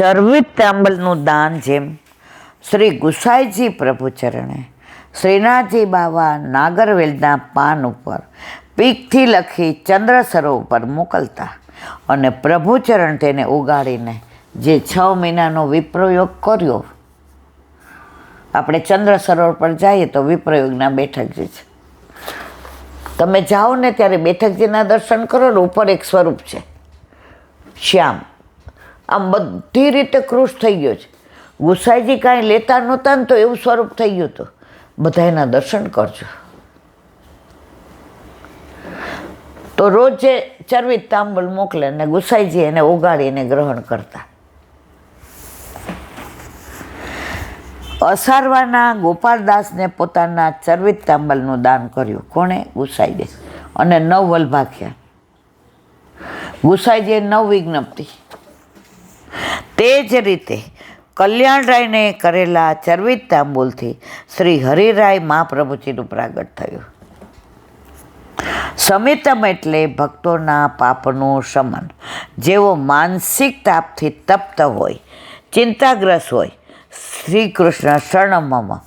ચરવિત તાંબલનું દાન જેમ શ્રી ગુસાઈજી પ્રભુ ચરણે શ્રીનાથજી બાવા નાગરવેલના પાન ઉપર પીકથી લખી ચંદ્ર સરોવર પર મોકલતા અને પ્રભુ ચરણ તેને ઉગાડીને જે 6 મહિનાનો વિપ્રયોગ કર્યો. આપણે ચંદ્ર સરોવર પર જઈએ તો વિપ્રયોગના બેઠકજી છે. તમે જાઓ ને ત્યારે બેઠકજીના દર્શન કરો ને, ઉપર એક સ્વરૂપ છે શ્યામ, આમ બધી રીતે કૃશ થઈ ગયો છે. ગુસાઈજી કાંઈ લેતા નહોતા ને તો એવું સ્વરૂપ થઈ ગયું હતું. બધા એના દર્શન કરજો. તો રોજ જે ચરવિત તાંબલ મોકલે ને ગુસાઈજી એને ઉગાડીને ગ્રહણ કરતા. અસારવાના ગોપાલદાસને પોતાના ચરવિત તાંબલનું દાન કર્યું. કોણે? ગુસાઈજી. અને 9 વલભાખ્યા. ગુસાઈજીએ 9 વિજ્ઞપ્તિ. તે જ રીતે કલ્યાણરાયને કરેલા ચરવિત તાંબુલથી શ્રી હરિરાય મહાપ્રભુજીનું પ્રાગટ થયું. સમિતમ એટલે ભક્તોના પાપનું શમન. જેવો માનસિક તાપથી તપ્ત હોય, ચિંતાગ્રસ્ત હોય, શ્રી કૃષ્ણ શરણમમાં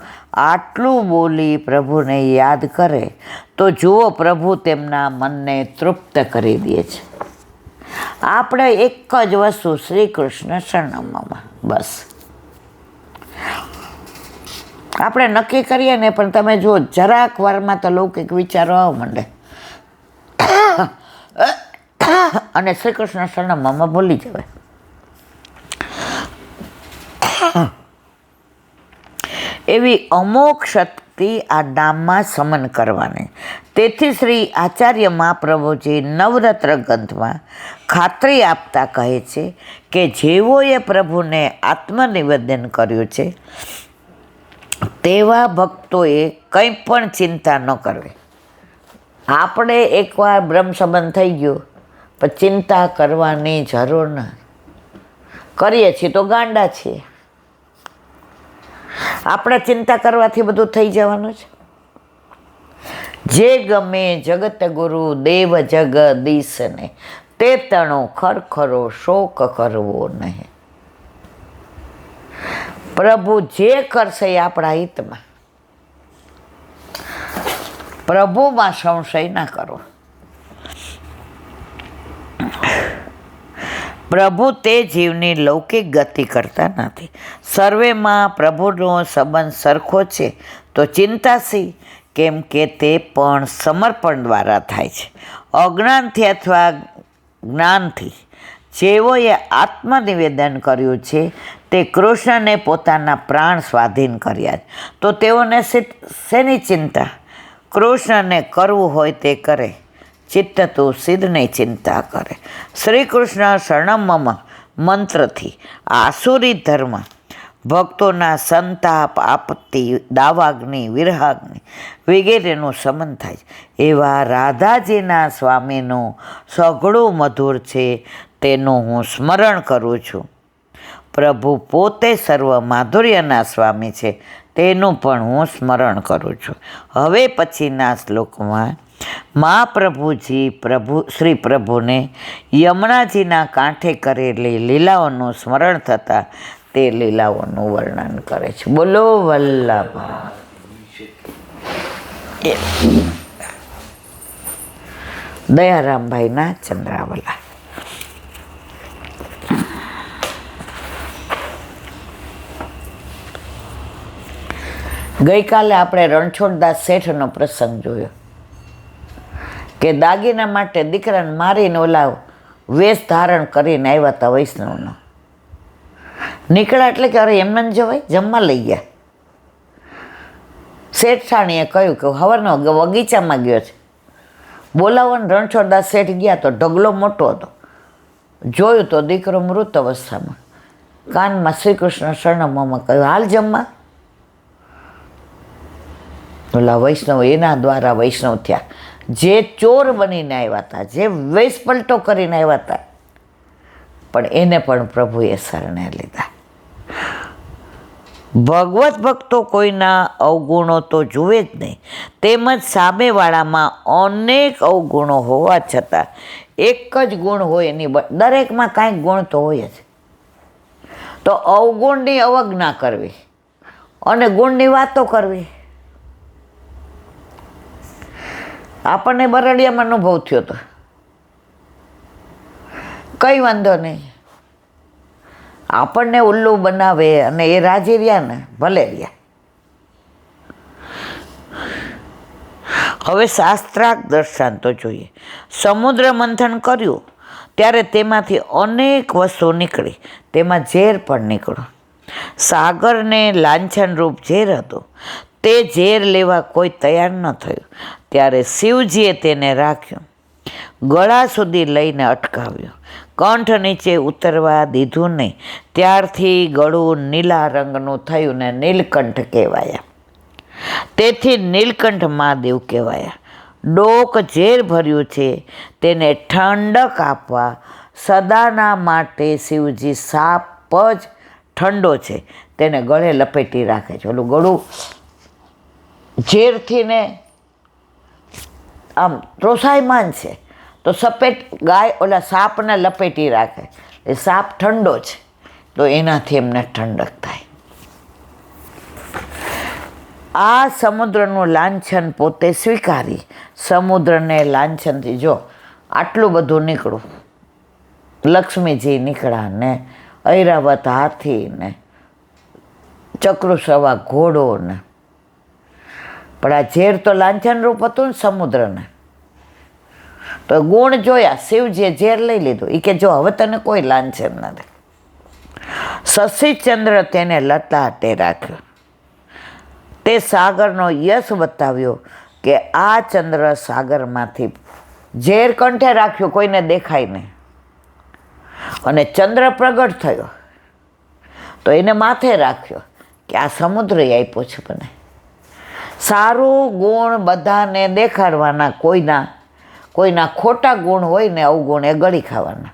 આટલું બોલી પ્રભુને યાદ કરે તો જુઓ પ્રભુ તેમના મનને તૃપ્ત કરી દે છે. આપણે એક જ વસ્તુ, શ્રી કૃષ્ણ શરણમમાં, બસ આપણે નક્કી કરીએ ને, પણ તમે જુઓ જરાક વારમાં તો લૌકિક વિચારો આવવા માંડે અને શ્રી કૃષ્ણ શરણમમાં ભૂલી જવાય. એવી અમોઘ શક્તિ આ નામમાં સમન કરવાની. તેથી શ્રી આચાર્ય મહાપ્રભુજી નવરત્ન ગ્રંથમાં ખાતરી આપતા કહે છે કે જેઓએ પ્રભુને આત્મનિવેદન કર્યું છે તેવા ભક્તોએ કંઈ પણ ચિંતા ન કરવી. આપણે એકવાર બ્રહ્મ સંબંધ થઈ ગયો પણ ચિંતા કરવાની જરૂર ન. કરીએ છીએ તો ગાંડા છીએ. આપણે ચિંતા કરવાથી બધું થઈ જવાનું છે. જે ગમે જગત ગુરુ દેવ જગદીશને તે તણો ખરખરો શોક કરવો નહીં. પ્રભુ જે કરશે એ આપણા હિતમાં. પ્રભુમાં સંશય ના કરો. પ્રભુ તે જીવની લૌકિક ગતિ કરતા નથી. સર્વેમાં પ્રભુનો સંબંધ સરખો છે તો ચિંતા શી? કેમ કે તે પણ સમર્પણ દ્વારા થાય છે, અજ્ઞાનથી અથવા જ્ઞાનથી. જેઓએ આત્મનિવેદન કર્યું છે તે કૃષ્ણને પોતાના પ્રાણ સ્વાધીન કર્યા છે, તો તેઓને શેની ચિંતા? કૃષ્ણને કરવું હોય તે કરે, ચિત્ત તો સિદ્ધની ચિંતા કરે. શ્રી કૃષ્ણ શરણમમાં મંત્રથી આસુરી ધર્મ ભક્તોના સંતાપ, આપત્તિ, દાવાગ્નિ, વિરહાગ્નિ વગેરેનું શમન થાય છે. એવા રાધાજીના સ્વામીનું સઘળું મધુર છે તેનું હું સ્મરણ કરું છું. પ્રભુ પોતે સર્વ માધુર્યના સ્વામી છે તેનું પણ હું સ્મરણ કરું છું. હવે પછીના શ્લોકમાં મહાપ્રભુજી શ્રી પ્રભુને યમુનાજીના કાંઠે કરેલી લીલાઓનું સ્મરણ થતાં તે લીલાઓનું વર્ણન કરે છે. બોલો વલ્લભ. દયારામભાઈના ચંદ્રાવલા. ગઈકાલે આપણે રણછોડદાસ શેઠનો પ્રસંગ જોયો કે દાગીના માટે દીકરાને મારીને ઓલા વેશ ધારણ કરીને આવ્યા હતા વૈષ્ણવનો. નીકળ્યા એટલે કે અરે એમને જવાય, જમવા લઈ ગયા. શેઠાણીએ કહ્યું કે હવારનો બગીચામાં ગયો છે, બોલાવો ને. રણછોડદાસ શેઠ ગયા તો ઢગલો મોટો હતો. જોયું તો દીકરો મૃત અવસ્થામાં, કાનમાં શ્રી કૃષ્ણ શરણમમાં કહ્યું હાલ જમવા. ઓલા વૈષ્ણવ એના દ્વારા વૈષ્ણવ થયા. જે ચોર બનીને આવ્યા હતા, જે વેશ પલટો કરીને આવ્યા હતા, પણ એને પણ પ્રભુએ શરણે લીધા. ભગવત ભક્તો કોઈના અવગુણો તો જુએ જ નહીં, તેમજ સામેવાળામાં અનેક અવગુણો હોવા છતાં એક જ ગુણ હોય એની. દરેકમાં કાંઈક ગુણ તો હોય જ. તો અવગુણની અવજ્ઞા કરવી અને ગુણની વાતો કરવી. આપણને બરડિયામાં અનુભવ થયો હતો, કંઈ વાંધો નહીં, આપણને ઉલ્લુ બનાવે અને એ રાજી રહ્યા ને ભલે રહ્યા. હવે શાસ્ત્રાર્થ દર્શાંતો જોઈએ. સમુદ્ર મંથન કર્યું ત્યારે તેમાંથી અનેક વસ્તુ નીકળી, તેમાં ઝેર પણ નીકળ્યું. સાગરને લાંછનરૂપ ઝેર હતું, તે ઝેર લેવા કોઈ તૈયાર ન થયું. ત્યારે શિવજીએ તેને રાખ્યું, ગળા સુધી લઈને અટકાવ્યું, કંઠ નીચે ઉતરવા દીધું નહીં. ત્યારથી ગળું નીલા રંગનું થયું ને નીલકંઠ કહેવાયા. તેથી નીલકંઠ મહાદેવ કહેવાયા. ડોક ઝેર ભર્યું છે તેને ઠંડક આપવા સદાના માટે શિવજી સાપ જ ઠંડો છે તેને ગળે લપેટી રાખે છે. ઓલું ગળું ઝેરથી ને આમ ત્રોસાયમાન છે તો સપેટ ગાય ઓલા સાપને લપેટી રાખે. એ સાપ ઠંડો છે તો એનાથી એમને ઠંડક થાય. આ સમુદ્રનું લાંછન પોતે સ્વીકારી સમુદ્રને લાંછનથી જો આટલું બધું નીકળું, લક્ષ્મીજી નીકળ્યા ને ઐરાવત હાથી ને ચક્રુસવા ઘોડો ને, પણ આ ઝેર તો લાંછન રૂપ હતું ને સમુદ્રને. તો ગુણ જોયા, શિવજીએ ઝેર લઈ લીધું. એ કે જો હવે તને કોઈ લાંછન નથી. શશીચંદ્ર તેને લતાટે રાખ્યો. તે સાગરનો યશ બતાવ્યો કે આ ચંદ્ર સાગરમાંથી ઝેર કંઠે રાખ્યું, કોઈને દેખાય નહીં. અને ચંદ્ર પ્રગટ થયો તો એને માથે રાખ્યો કે આ સમુદ્ર આપ્યો છે મને. સારું ગુણ બધાને દેખાડવાના, કોઈના ખોટા ગુણ હોય ને અવગુણ એ ગળી ખાવાના.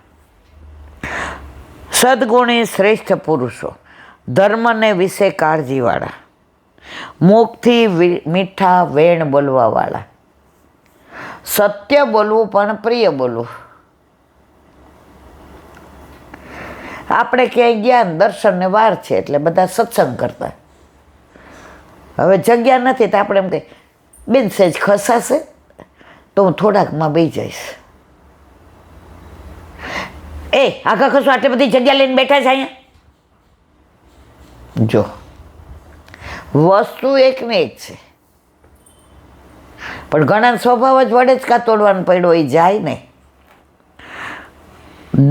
સદગુણી શ્રેષ્ઠ પુરુષો, ધર્મને વિશે કાળજીવાળા, મુખથી મીઠા વેણ બોલવાવાળા, સત્ય બોલવું પણ પ્રિય બોલવું. આપણે ક્યાંય ગયા દર્શન ને વાર છે એટલે બધા સત્સંગ કરતા. હવે જગ્યા નથી તો આપણે એમ કહીએ બેન સહેજ ખસાશે તો હું થોડાકમાં બેસી જઈશ. એ આગા ખસો, આટલી બધી જગ્યા લઈને બેઠા છે અહીંયા. જો વસ્તુ એક ને એક છે, પણ ઘણા સ્વભાવ જ વડે જ કાં તોડવાનું પડ્યો એ જાય નહીં.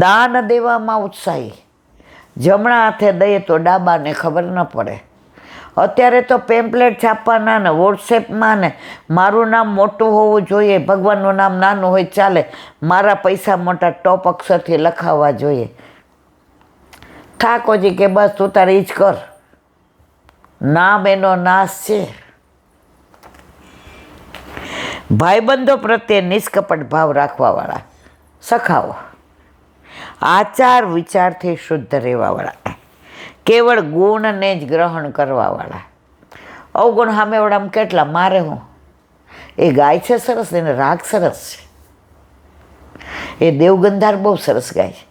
દાન દેવામાં ઉત્સાહી, જમણા હાથે દઈએ તો ડાબાને ખબર ન પડે. અત્યારે તો પેમ્પલેટ છાપવાના ને વોટ્સએપમાં ને મારું નામ મોટું હોવું જોઈએ, ભગવાનનું નામ નાનું હોય ચાલે, મારા પૈસા મોટા ટોપ અક્ષરથી લખાવવા જોઈએ. ઠાકોરજી કે બસ તું તારે ઈ જ કર, નામ એનો નાશ છે. ભાઈબંધો પ્રત્યે નિષ્કપટ ભાવ રાખવાવાળા, સખાઓ, આચાર વિચારથી શુદ્ધ રહેવાવાળા, કેવળ ગુણને જ ગ્રહણ કરવાવાળા. અવગુણ સામેવાળામાં કેટલા મારે હું, એ ગાય છે સરસ, એને રાગ સરસ છે, એ દેવગંધાર બહુ સરસ ગાય છે.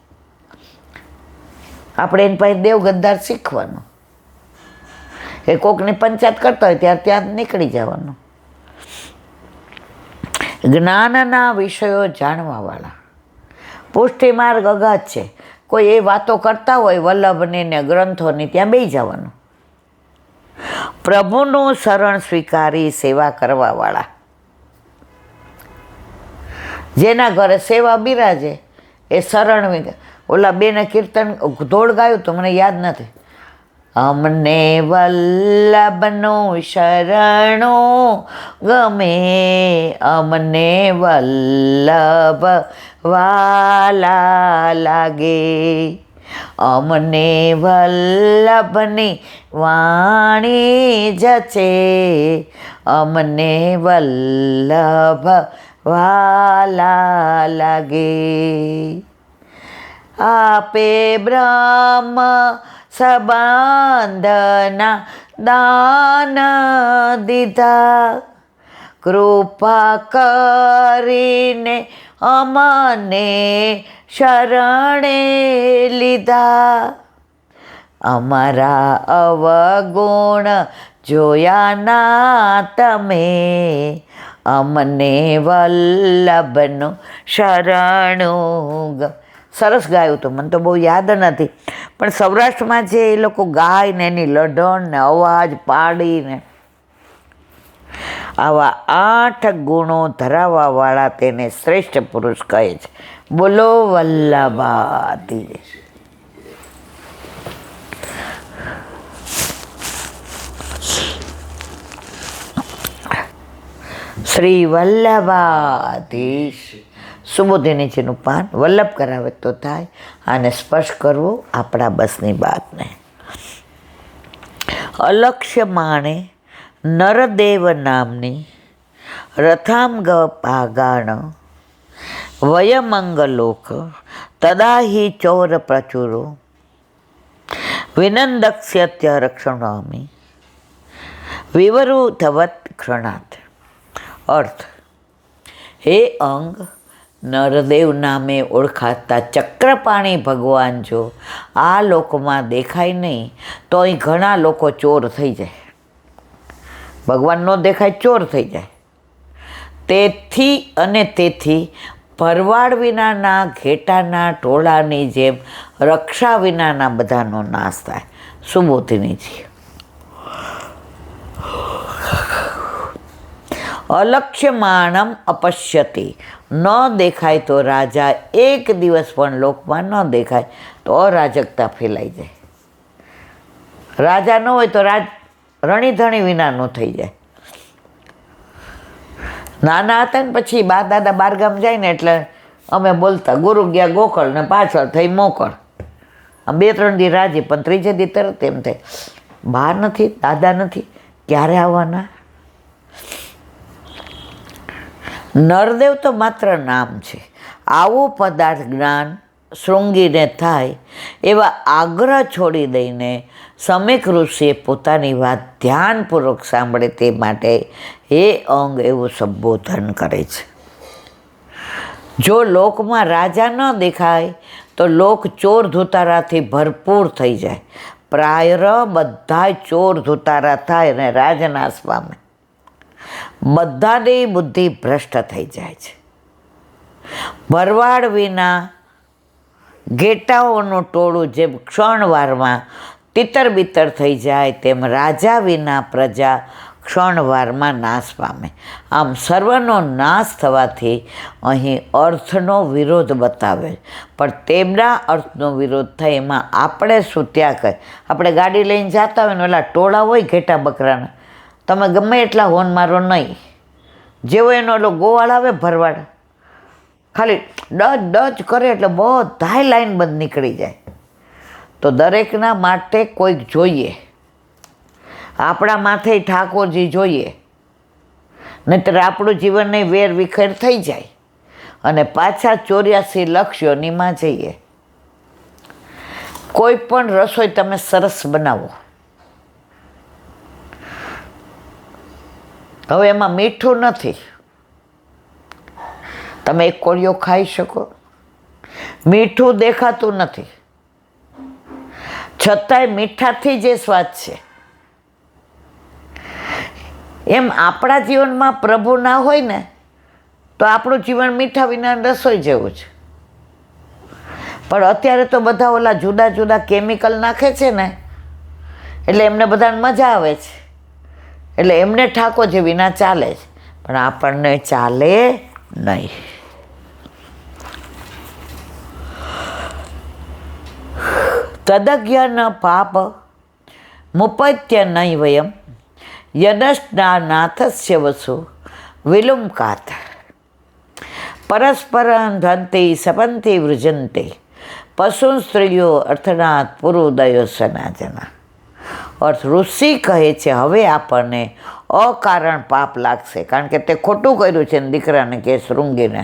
આપણે એની પાસે દેવગંધાર શીખવાનું. એ કોકની પંચાયત કરતા હોય ત્યારે ત્યાં નીકળી જવાનું. જ્ઞાનના વિષયો જાણવાવાળા, પુષ્ટિ માર્ગ અગાધ છે. કોઈ એ વાતો કરતા હોય વલ્લભની ને ગ્રંથોની, ત્યાં બેસી જવાનું. પ્રભુનું શરણ સ્વીકારી સેવા કરવાવાળા, જેના ઘરે સેવા બિરાજે એ શરણ. ઓલા બેને કીર્તન ધોળ ગાયું તો મને યાદ નથી. અમને વલ્લભનો શરણો ગમે, અમને વલ્લભ વાલા લાગે, અમને વલ્લભની વાણી જચે, અમને વલ્લભ વાલા લાગે. આપે બ્રહ્મ સંબંધના દાન દીધા, કૃપા કરીને અમને શરણે લીધા. અમારા અવગુણ જોયા ના તમે, અમને વલ્લભનું શરણું. સરસ ગાયું તો મને તો બહુ યાદ નથી, પણ સૌરાષ્ટ્રમાં જે એ લોકો ગાય ને એની લઢણ ને અવાજ પાડીને આવા 8 ગુણો ધરાવવાવાળા તેને શ્રેષ્ઠ પુરુષ કહે છે. બોલો વલ્લભાતી. શ્રી વલ્લભાધીશ. સુબોધિનીજીનું પાન વલ્લભ કરાવે તો થાય, આને સ્પર્શ કરવો આપણા બસની વાત નહીં. અલક્ષ્ય માણે નરદેવ નામની રથાંગ પાગાણ વયમંગલોક તદાહિ ચોર પ્રચુરો વિનંદક્ષ્યત્ય રક્ષણામી વિવરુધવત ક્ષણાત. અર્થ: હે અંગ, નરદેવ નામે ઓળખાતા ચક્રપાણી ભગવાન જો આ લોકમાં દેખાય નહીં તો અહીં ઘણા લોકો ચોર થઈ જાય. ભગવાન ન દેખાય, ચોર થઈ જાય. તેથી ભરવાડ વિનાના ઘેટાના ટોળાની જેમ રક્ષા વિનાના બધાનો નાશ થાય. સુબોધિનીજી. અલક્ષ્યમાણમ અપશ્યતિ. ન દેખાય તો રાજા એક દિવસ પણ લોકમાં ન દેખાય તો અરાજકતા ફેલાઈ જાય. રાજા ન હોય તો રણીધણી વિનાનું થઈ જાય. નાના હતા ને પછી બા દાદા બારગામ જાય ને એટલે અમે બોલતા, ગુરુ ગયા ગોકળ ને પાછળ થઈ મોકળ. આમ 2-3 દી રાજી, પણ 3જે દી તરત એમ થાય બા નથી, દાદા નથી, ક્યારે આવવાના. નરદેવ તો માત્ર નામ છે. આવું પદાર્થ જ્ઞાન શૃંગીને થાય એવા આગ્રહ છોડી દઈને સમીક ઋષિએ પોતાની વાત ધ્યાનપૂર્વક સાંભળે તે માટે હે અંગ એવું સંબોધન કરે છે. જો લોકમાં રાજા ન દેખાય તો લોક ચોર ધુતારાથી ભરપૂર થઈ જાય. પ્રાય બધા ચોર ધુતારા થાય અને રાજનાશ પામે. બધાની બુદ્ધિ ભ્રષ્ટ થઈ જાય છે. ભરવાડ વિના ઘેટાઓનું ટોળું જેમ ક્ષણવારમાં તિતર બિતર થઈ જાય તેમ રાજા વિના પ્રજા ક્ષણવારમાં નાશ પામે. આમ સર્વનો નાશ થવાથી અહીં અર્થનો વિરોધ બતાવે, પણ તેમના અર્થનો વિરોધ થાય એમાં આપણે શું ત્યાં કહે. આપણે ગાડી લઈને જતા હોય ને ઓલા ટોળા હોય ઘેટા બકરાના, તમે ગમે એટલા હોન મારો નહીં, જેવો એનો ઓલો ગોવાળ આવે ભરવાડ, ખાલી ડચ કરે એટલે બધાય લાઈન બંધ નીકળી જાય. તો દરેકના માટે કોઈક જોઈએ. આપણા માથે ઠાકોરજી જોઈએ, નહીંતર આપણું જીવન વેર વિખેર થઈ જાય અને પાછા 84 લક્ષ્યોનીમાં જઈએ. કોઈ પણ રસોઈ તમે સરસ બનાવો, હવે એમાં મીઠું નથી, તમે એક કોળિયો ખાઈ શકો, મીઠું દેખાતું નથી, છતાંય મીઠાથી જે સ્વાદ છે. એમ આપણા જીવનમાં પ્રભુ ના હોય ને તો આપણું જીવન મીઠા વિના રસોઈ જેવું છે. પણ અત્યારે તો બધા ઓલા જુદા જુદા કેમિકલ નાખે છે ને, એટલે એમને બધાને મજા આવે છે, એટલે એમને ઠાકોરજી વિના ચાલે છે, પણ આપણને ચાલે નહીં. તદજ્ઞ પાપ મુપત્ય નહીં વયમ યદસ્નાનાથસ્ય વસુ વિલુમકાત પરસ્પરં ધંતી સપંતી વૃજંતે પશુ સ્ત્રીઓ અર્થનાથ પુરુદયો સનાજના. અર્થ ઋષિ કહે છે હવે આપણને અકારણ પાપ લાગશે, કારણ કે તે ખોટું કર્યું છે ને દીકરાને કે શૃંગીને.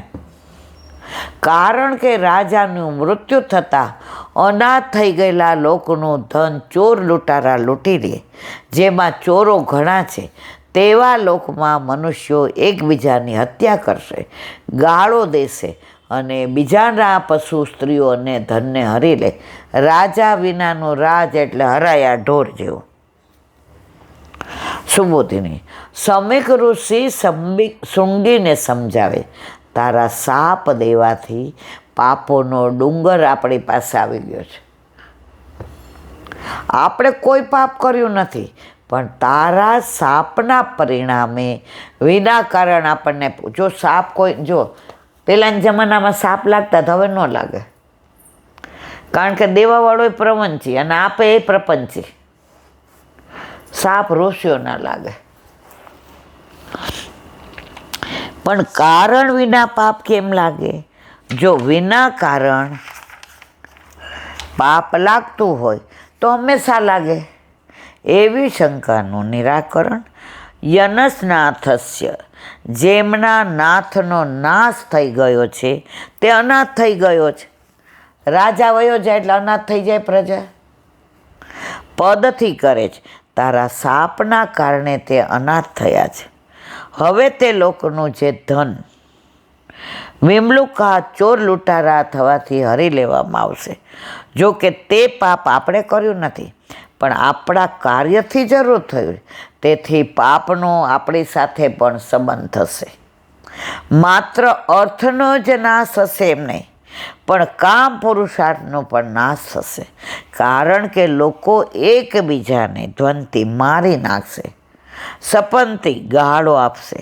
કારણ કે રાજાનું મૃત્યુ થતાં અનાથ થઈ ગયેલા લોકોનું ધન ચોર લૂંટારા લૂંટી લે. જેમાં ચોરો ઘણા છે તેવા લોકમાં મનુષ્યો એકબીજાની હત્યા કરશે, ગાળો દેશે, અને બીજાના પશુ સ્ત્રીઓ અને ધનને હરી લે. રાજા વિનાનું રાજ એટલે હરાયા ઢોર જેવું. સુબોધિની સમીક ઋષિ સૂંઘીને સમજાવે, તારા સાપ દેવાથી પાપોનો ડુંગર આપણી પાસે આવી ગયો છે. આપણે કોઈ પાપ કર્યું નથી, પણ તારા સાપના પરિણામે વિના કારણ આપણને, જો સાપ કોઈ, જો પહેલાના જમાનામાં સાપ લાગતા તો હવે ન લાગે, કારણ કે દેવાવાળો એ પ્રપંચી અને આપે એ પ્રપંચી. સાપ ઋષિઓ ના લાગે. પણ કારણ વિના પાપ કેમ લાગે? જો વિના કારણ પાપ લાગતું હોય તો હંમેશા લાગે. એવી શંકાનું નિરાકરણ યનસનાથસ્ય, જેમના નાથનો નાશ થઈ ગયો છે તે અનાથ થઈ ગયો છે. રાજા વયો જાય એટલે અનાથ થઈ જાય પ્રજા. પદથી કરે છે, તારા સાપના કારણે તે અનાથ થયા છે. હવે તે લોકોનું જે ધન વિમલુકા ચોર લૂંટારા થવાથી હરી લેવામાં આવશે. જો કે તે પાપ આપણે કર્યું નથી, પણ આપણા કાર્યથી જરૂર થયું, તેથી પાપનો આપણી સાથે પણ સંબંધ થશે. માત્ર અર્થનો જ નાશ હશે એમ નહીં, પણ કામ પુરુષાર્થનો પણ નાશ થશે, કારણ કે લોકો એકબીજાને ધ્વનથી મારી નાખશે, સપનથી ગાળો આપશે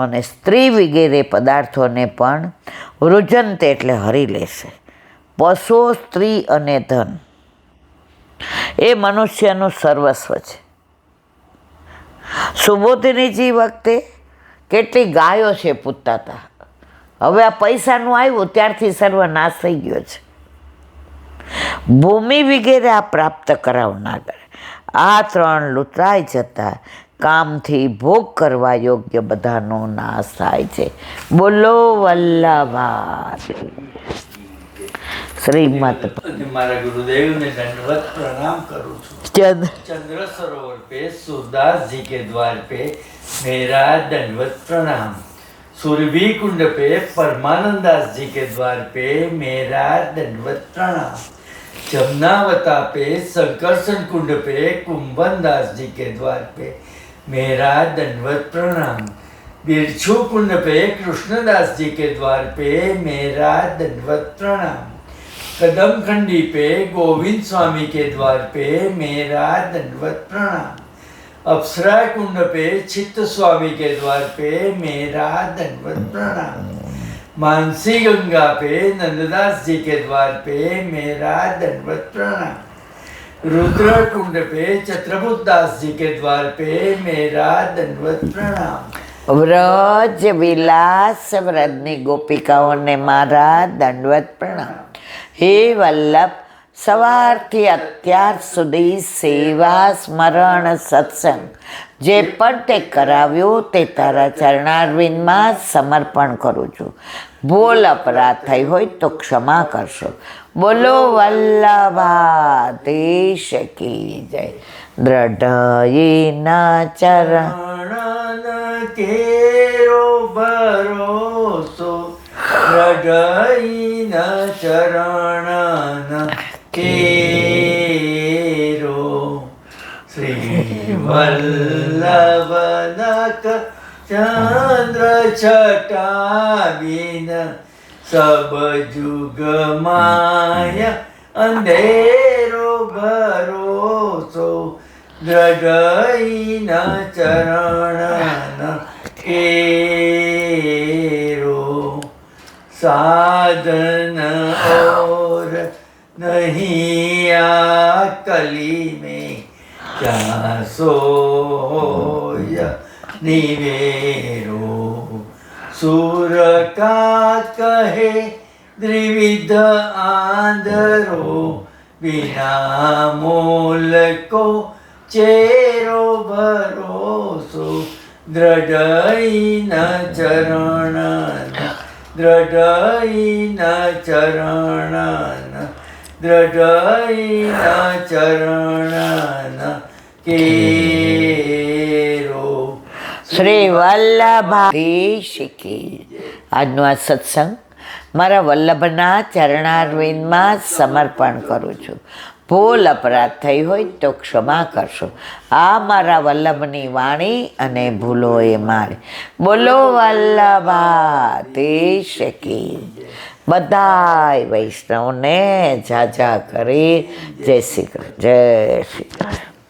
અને સ્ત્રી વગેરે પદાર્થોને પણ વૃજંત એટલે હરી લેશે. પશુઓ, સ્ત્રી અને ધન એ મનુષ્યનું સર્વસ્વ છે. સુબોધિનીજી વખતે કેટલી ગાયો છે પૂજતા હતા. હવે આ પૈસાનું આવ્યું ત્યારથી સર્વનાશ થઈ ગયો છે. ભૂમિ વગેરે આ પ્રાપ્ત કરાવનાર, આ ત્રણ લૂંટાઈ જતા કામથી ભોગ કરવા યોગ્ય બધાનો નાશ થાય છે. બોલો વલ્લભા શ્રીમદ. મારા ગુરુદેવને દંડવત प्रणाम करूँ छूँ. चंद्र सरोवर पे सूरदास जी के द्वार पे मेरा दंडवत प्रणाम. सूरभी कुंड पे परमानंदास जी के द्वार पे मेरा दंडवत प्रणाम. जमुनावता पे संकर्षण कुंड पे कुंभनदास जी के द्वार पे मेरा दंडवत प्रणाम. बिरछू कुंड पे कृष्णदास जी के द्वार पे मेरा दंडवत प्रणाम. कदम खंडी पे गोविंद स्वामी के द्वार पे मेरा दंडवत प्रणाम. अप्सरा कुंड पे चित्त स्वामी के द्वार पे मेरा दंडवत प्रणाम. मानसी गंगा पे नंददास जी के द्वार पे मेरा दंडवत प्रणाम. रुद्र कुंड पे छत्रबुद्ध दास जी के द्वार पे मेरा दंडवत प्रणाम. વ્રજ વિલાસ વ્રજની ગોપિકાઓને મારા દંડવત પ્રણામ. હે વલ્લભ, સવારથી અત્યાર સુધી સેવા સ્મરણ સત્સંગ જે પણ તે કરાવ્યું તે તારા ચરણારવિંદમાં સમર્પણ કરું છું. ભૂલ અપરાધ થઈ હોય તો ક્ષમા કરશો. બોલો વલ્લભાધીશ કી જય. દ્રઢયિના ચરણ કેરો ભરોસો, દ્રઢયિના ચરણ કેરો. શ્રી વલ્લભનક ચંદ્ર છટાવીન સબ જુગ માય અંધેરો ભરોસો, દ્રઢયિના ચરણ કેરો. साधन और नहीं आ कली में, क्या सोया निवेरो. सूर का कहे द्विविध आंधरो, बिना मोल को चेरो भरोसो, દ્રઢયિના ચરણ, દ્રઢયિના ચરણ, દ્રઢયિના ચરણ કેરો. શ્રી વલ્લભાધીશ કી. આજનો આ સત્સંગ મારા વલ્લભના ચરણારવિંદમાં સમર્પણ કરું છું. ભૂલ અપરાધ થઈ હોય તો ક્ષમા કરશો. આ મારા વલ્લભની વાણી અને ભૂલો એ મારી. બોલો વલ્લભાધીશ કી. બધાય વૈષ્ણવને જા કરી જય શ્રી કૃષ્ણ, જય શ્રી કૃષ્ણ.